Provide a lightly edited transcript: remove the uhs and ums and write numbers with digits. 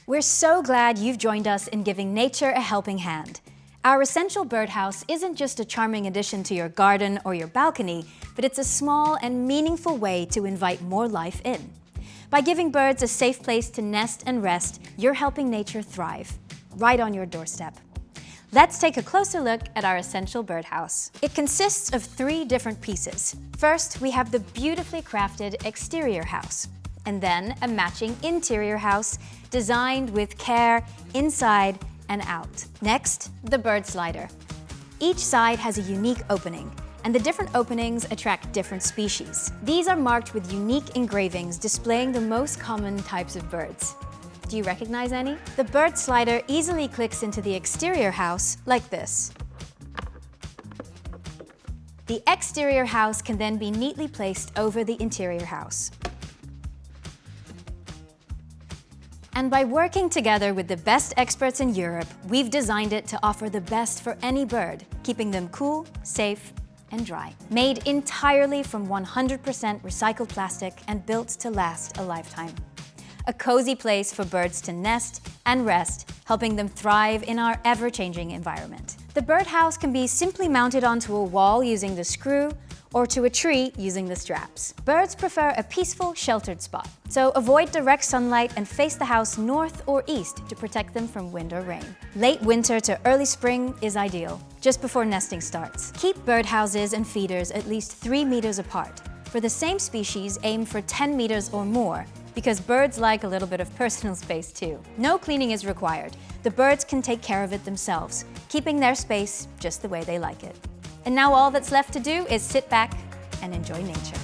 We're so glad you've joined us in giving nature a helping hand. Our essential birdhouse isn't just a charming addition to your garden or your balcony, but it's a small and meaningful way to invite more life in. By giving birds a safe place to nest and rest, you're helping nature thrive, right on your doorstep. Let's take a closer look at our essential birdhouse. It consists of 3 different pieces. First, we have the beautifully crafted exterior house, and then a matching interior house designed with care inside and out. Next, the bird slider. Each side has a unique opening, and the different openings attract different species. These are marked with unique engravings displaying the most common types of birds. Do you recognize any? The bird slider easily clicks into the exterior house like this. The exterior house can then be neatly placed over the interior house. And by working together with the best experts in Europe, we've designed it to offer the best for any bird, keeping them cool, safe, and dry. Made entirely from 100% recycled plastic and built to last a lifetime. A cozy place for birds to nest and rest, helping them thrive in our ever-changing environment. The birdhouse can be simply mounted onto a wall using the screw, or to a tree using the straps. Birds prefer a peaceful, sheltered spot, so avoid direct sunlight and face the house north or east to protect them from wind or rain. Late winter to early spring is ideal, just before nesting starts. Keep birdhouses and feeders at least 3 meters apart. For the same species, aim for 10 meters or more, because birds like a little bit of personal space too. No cleaning is required. The birds can take care of it themselves, keeping their space just the way they like it. And now all that's left to do is sit back and enjoy nature.